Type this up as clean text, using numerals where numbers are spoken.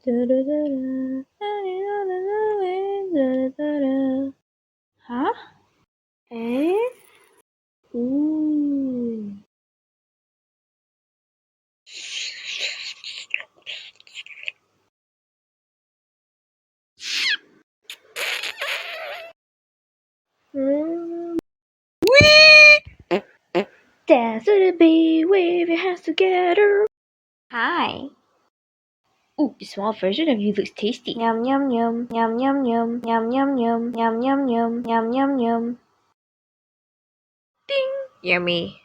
Huh? Eh? Ooh. Wee! Dance to the beat, wave your hands together. Hi. Ooh, the small version of you looks tasty. Yum yum yum, yum yum yum, yum yum yum, yum yum yum, yum yum yum. Ding! Yummy.